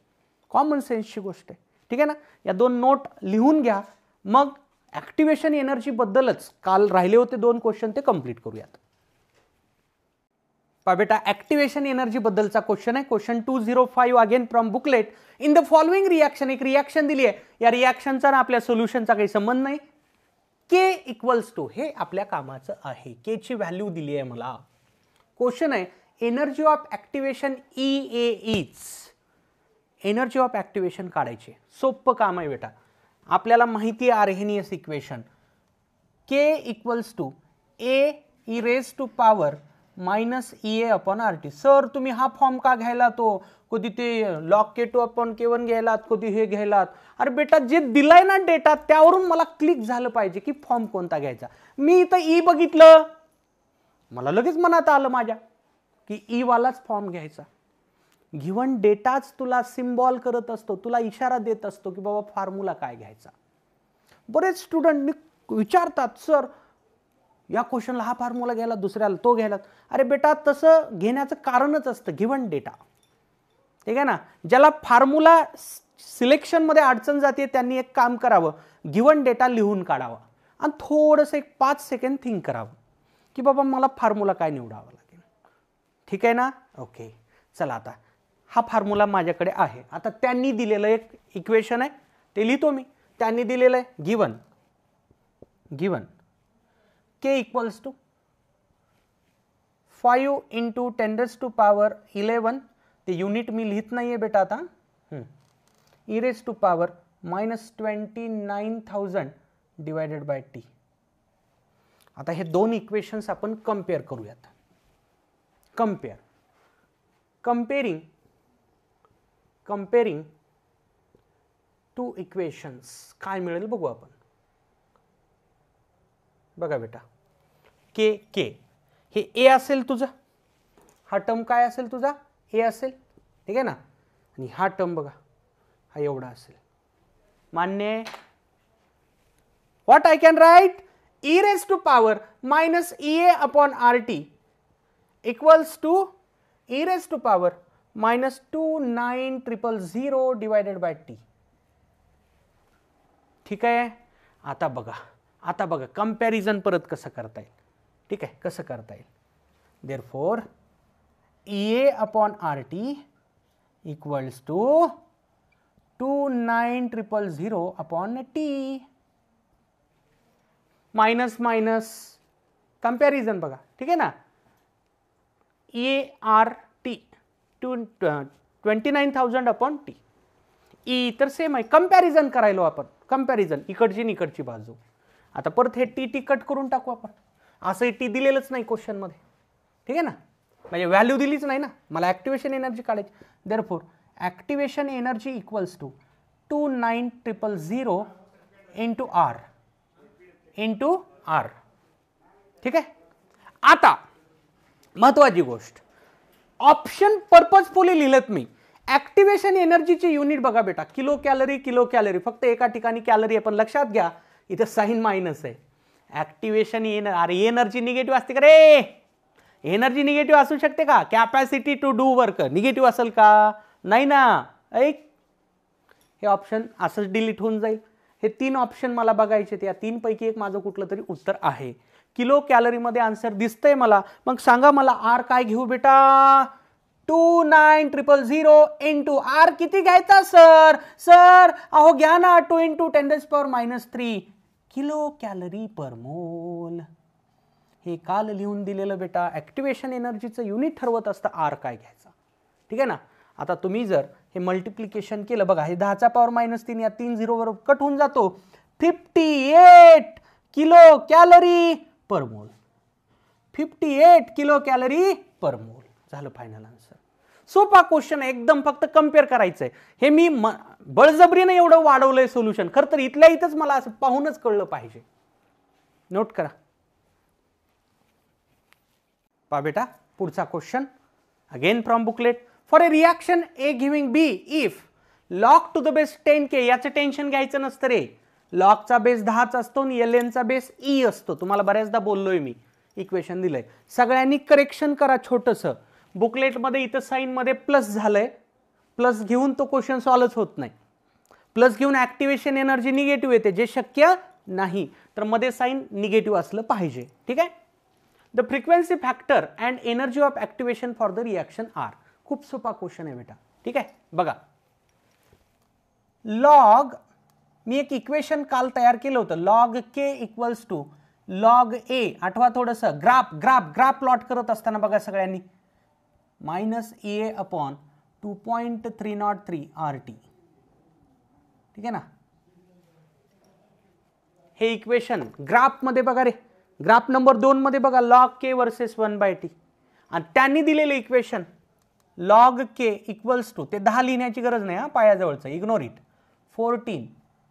B: कॉमन सेन्सची गोष्ट आहे. ठीक आहे ना. या 2 नोट लिहून घ्या. मग ॲक्टिवेशन एनर्जी बद्दलच काल राहिले होते 2 क्वेश्चन, ते कंप्लीट करूयात. पहा बेटा, ॲक्टिवेशन एनर्जी बद्दलचा क्वेश्चन आहे. Question 205 again from booklet. In the following reaction, एक रिॲक्शन दिली आहे. या रिॲक्शनचा ना आपल्या सोल्युशनचा काही संबंध नाही. के इक्वल्स टू, हे आपल्या कामाचं आहे. के ची व्हॅल्यू दिली आहे मला. क्वेश्चन आहे energy of activation EA is. Energy of activation काढायची, सोपं काम आहे बेटा. आपल्याला माहिती आहे Arrhenius equation, K equals to A E raise to power minus EA upon RT. Sir तुम्ही हा फॉर्म का घ्यायला, तो कधी ते लॉग K2 अपॉन K1 घ्यायलात, कधी हे घ्यायलात. अरे बेटा जे दिलाय ना डेटा, त्यावरून मला क्लिक झालं पाहिजे की फॉर्म कोणता घ्यायचा. मी इथं ई बघितलं, मला लगेच मनात आलं माझ्या की ई वालाच फॉर्म घ्यायचा. गिव्हन डेटाच तुला सिम्बॉल करत असतो, तुला इशारा देत असतो की बाबा फॉर्म्युला काय घ्यायचा. बरेच स्टुडंट विचारतात, सर या क्वेश्चनला हा फॉर्म्युला घ्यायला, दुसऱ्याला तो घ्यायला. अरे बेटा, तसं घेण्याचं कारणच असतं गिव्हन डेटा. ठीक आहे ना. ज्याला फॉर्म्युला सिलेक्शनमध्ये अडचण जाते त्यांनी एक काम करावं, गिव्हन डेटा लिहून काढावा आणि थोडंसं एक 5 सेकंड थिंक करावं की बाबा मला फॉर्म्युला काय निवडावा लागेल. ठीक आहे ना. ओके, चला आता हा फॉर्म्युला माझ्याकडे आहे. आता त्यांनी दिलेलं एक इक्वेशन आहे ते लिहितो मी. त्यांनी दिलेलं आहे given k equals to 5 into 10⁻11. ते युनिट मी लिहित नाहीये बेटा आता. e⁻⁻ -29,000 divided by t. आता हे दोन इक्वेशन्स आपण कम्पेअर करूयात. कम्पेअरिंग टू इक्वेशन्स काय मिळेल बघू आपण. बघा बेटा, के हे ए असेल तुझा, हा टर्म काय असेल तुझा, ए असेल. ठीक आहे ना. आणि हा टर्म बघा, हा एवढा असेल. मान्य आहे. What I can write, e⁻⁻ -EA/RT equals to e⁻⁻ -29,000 divided by t. ठीक आहे. आता बघा कंपॅरिझन परत कसं करता येईल. ठीक आहे, कसं करता येईल. Therefore EA/RT equals to 29,000/t. Minus minus comparison बघा. ठीक आहे ना. ERT 29,000/t. ई तर सेम आहे. कंपॅरिझन करायलो आपण. कंपॅरिझन इकडची बाजू. आता परत हे टी कट करून टाकू आपण. असं टी दिलेलंच नाही क्वेश्चन मध्ये. ठीक आहे ना. म्हणजे व्हॅल्यू दिलीच नाही ना, मला ऍक्टिव्हेशन एनर्जी काढायची. Therefore activation energy equals to 29,000 into R. ठीक आहे. आता महत्वाची गोष्ट, ऑप्शन पर्पजफुली लिहिलेत मी. ऍक्टिव्हेशन एनर्जीची युनिट बघा बेटा, किलो कॅलरी. फक्त एका ठिकाणी कॅलरी आहे, पण लक्षात घ्या इथे साइन मायनस आहे. ऍक्टिव्हेशन एनर्जी निगेटिव्ह असते का रे? एनर्जी निगेटिव्ह असू शकते का? Capacity to do work negative असेल का? नाही ना. हे ऑप्शन असंच डिलीट होऊन जाईल. हे 3 ऑप्शन मला बघायचे, त्या 3 पैकी एक माझं कुठलं तरी उत्तर आहे. किलो कॅलरी मध्ये आन्सर दिसतंय मला. मग सांगा मला आर काय घेऊ बेटा? 29,000 इंटू आर किती घ्यायचा सर? अहो घ्या ना 2 इंटू 10⁻³ किलो कॅलरी पर मोल. हे काल लिहून दिलेलं बेटा. ऍक्टिव्हेशन एनर्जीचं युनिट ठरवत असतं आर काय घ्यायचा. ठीक आहे ना. आता तुम्ही जर हे मल्टिप्लिकेशन केलं बघा, हे 10⁻³ या 3 0 वर कट होऊन जातो. 58 किलो कॅलरी पर मोल. 58 किलो कॅलरी पर मोल झालं फायनल आन्सर. सोपा क्वेश्चन आहे एकदम. फक्त कम्पेअर करायचंय. हे मी बळजबरीने एवढं वाढवलंय सोल्युशन. खरं तर इथल्या इथंच मला असं पाहूनच कळलं पाहिजे. नोट करा. पहा बेटा पुढचा question again from booklet. For A reaction A giving B if log to the base 10k. याचं टेन्शन घ्यायचं नसतं रे. लॉगचा बेस 10च असतो आणि lnचा बेस e असतो. तुम्हाला बऱ्याचदा बोललोय मी. इक्वेशन दिलंय. सगळ्यांनी करेक्शन करा छोटंसं. बुकलेटमध्ये इथं साईनमध्ये प्लस झालंय. प्लस घेऊन तो क्वेश्चन सॉल्व्ह होत नाही. प्लस घेऊन ऍक्टिव्हेशन एनर्जी निगेटिव्ह येते, जे शक्य नाही. तर मध्ये साईन निगेटिव्ह असलं पाहिजे. ठीक आहे. The frequency factor and energy of activation for the reaction are. खूप सोपा क्वेश्चन आहे बेटा. ठीक आहे. बघा लॉग, मी एक इक्वेशन काल तयार केलं होतं. Log K equals to log A. आठवा थोडंसं. ग्राफ प्लॉट करत असताना बघा सगळ्यांनी -EA/2.303 RT. ठीक आहे ना. हे इक्वेशन ग्राफ मध्ये बघा रे. ग्राफ नंबर 2 मध्ये बघा लॉग के वर्सेस 1/t. आणि त्यांनी दिलेले equation log K equals to, ते 10 लिहिण्याची गरज नाही हा पायाजवळचं, ignore it. 14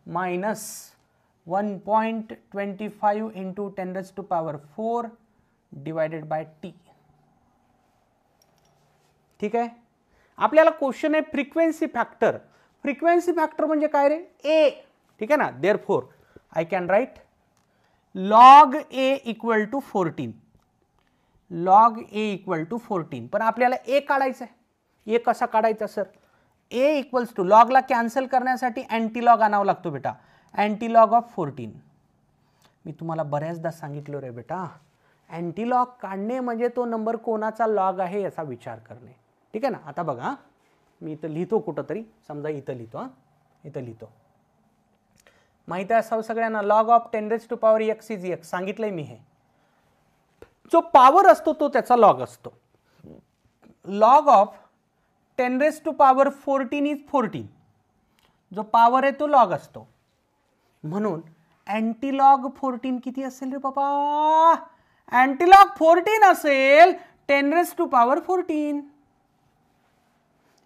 B: minus 1.25 into 10⁴ divided by t. ठीक आहे. आपल्याला क्वेश्चन आहे फ्रिक्वेन्सी फॅक्टर. फ्रिक्वेन्सी फॅक्टर म्हणजे काय रे? ए. ठीक आहे ना. Therefore I can write log A equal to 14. Log A equal to 14. पण आपल्याला ए काढायचं आहे. ए कसा काढायचा सर? ए इक्वल्स टू लॉगला कॅन्सल करण्यासाठी अँटीलॉग आणावं लागतो बेटा. अँटीलॉग ऑफ 14. मी तुम्हाला बऱ्याचदा सांगितलं रे बेटा, अँटीलॉग काढणे म्हणजे तो नंबर कोणाचा लॉग आहे याचा विचार करणे. ठीक आहे ना. आता बघा, मी इथं लिहितो कुठंतरी, समजा इथं लिहितो. इथं लिहितो. माहित आहे असावं सगळ्यांना, log of 10⁻x is x. सांगितलंय मी. हे जो पॉवर असतो तो त्याचा लॉग असतो. Log of 10⁻14 is 14. जो पॉवर आहे तो लॉग असतो. म्हणून अँटीलॉग 14 किती असेल रे बाबा? अँटीलॉग 14 असेल 10⁻14.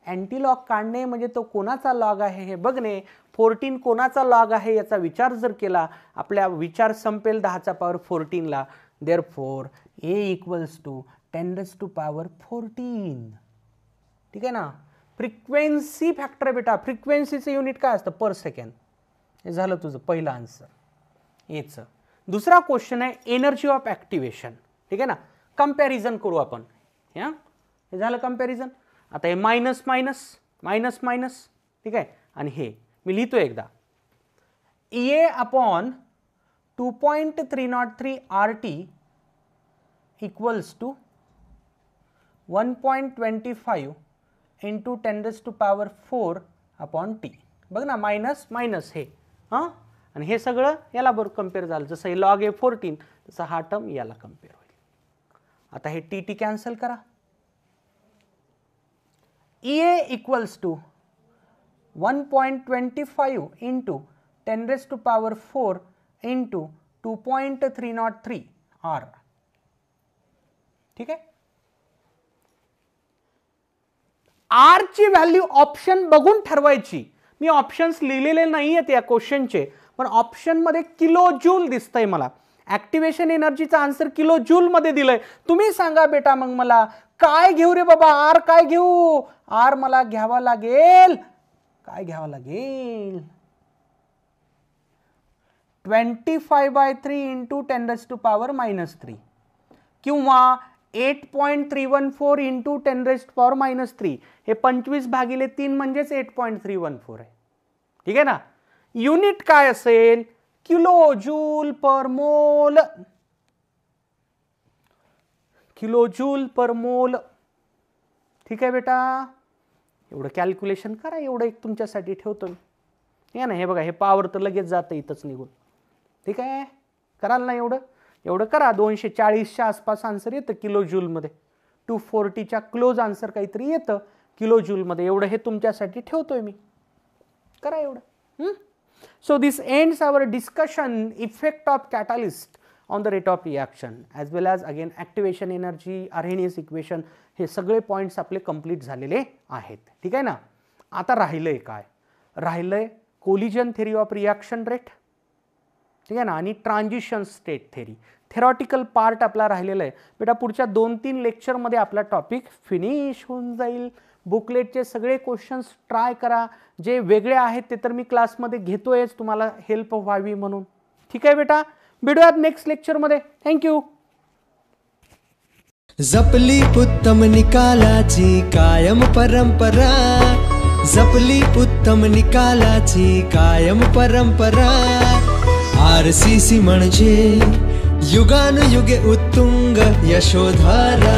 B: अँटीलॉग काढणे म्हणजे तो कोणाचा लॉग आहे हे बघणे. 14 कोणाचा लॉग आहे याचा विचार जर केला, आपल्या विचार संपेल 10⁻14 ला. Therefore A equals to 10⁻14. ठीक आहे ना. फ्रिक्वेन्सी फॅक्टर बेटा. फ्रिक्वेन्सीचं युनिट काय असतं? पर सेकंड. हे झालं तुझं पहिलं आन्सर एचं. दुसरा क्वेश्चन आहे एनर्जी ऑफ ॲक्टिवेशन. ठीक आहे ना. कंपॅरिझन करू आपण. हे झालं कंपॅरिझन. आता हे मायनस मायनस मायनस मायनस. ठीक आहे. आणि हे मी लिहितो एकदा. A upon 2.303 RT equals to 1.25 into 10⁻4 upon T. बघ ना, मायनस मायनस हे. आणि हे सगळं याला बरोबर कम्पेअर झालं. जसं हे लॉग ए 14 तसं हा टर्म याला कम्पेअर होईल. आता हे टी टी कॅन्सल करा. A equals to 1.25 into 10⁻4 into 2.303 R. ठीक आहे. आर ची व्हॅल्यू ऑप्शन बघून ठरवायची. मी ऑप्शन्स लिहिलेले नाही आहेत या क्वेश्चनचे, पण ऑप्शन मध्ये किलो जूल दिसतंय मला. ऍक्टिव्हेशन एनर्जीचा आन्सर किलो जूल मध्ये दिलंय. तुम्ही सांगा बेटा मग मला काय घेऊ रे बाबा? आर काय घेऊ? आर मला घ्यावा लागेल, काय घ्यावा लागेल? 25/3 इंटू 10⁻³ किंवा 8.314 इंटू 10⁻³ हे 25/3 म्हणजेच 8.314 आहे. ठीक आहे ना. युनिट काय असेल? किलो जूल पर मोल. किलो जूल पर मोल. ठीक आहे बेटा. एवढं कॅल्क्युलेशन करा. एवढं एक तुमच्यासाठी ठेवतो मी. ना हे बघा, हे पॉवर तर लगेच जातं इथंच निघून. ठीक आहे. कराल ना एवढं? एवढं करा. 240च्या आसपास आन्सर येतं किलो जूलमध्ये. 240च्या क्लोज आन्सर काहीतरी येतं किलो जूलमध्ये. एवढं हे तुमच्यासाठी ठेवतोय मी. करा एवढं. So this ends our discussion effect of catalyst on the rate of reaction as well as again activation energy, Arrhenius equation. हे सगळे पॉईंट्स आपले कंप्लीट झालेले आहेत. ठीक आहे ना. आता राहिलंय काय? राहिलंय collision theory of reaction rate. ठीक आहे ना. आणि transition state theory. Theoretical part आपला राहिलेला आहे बेटा. पुढच्या 2-3 लेक्चरमध्ये आपला टॉपिक फिनिश होऊन जाईल. बुकलेटचे सगळे क्वेश्चन्स ट्राय करा. जे वेगळे आहेत ते तर मी क्लासमध्ये घेतोयच तुम्हाला हेल्प व्हावी म्हणून. ठीक आहे बेटा. भेटूयात नेक्स्ट लेक्चरमध्ये. थँक्यू.
C: जपली उत्तम निकालाची कायम परंपरा. जपली उत्तम निकालाची कायम परंपरा. RCC म्हणजे युगानुयुगे उत्तुंग यशोधारा.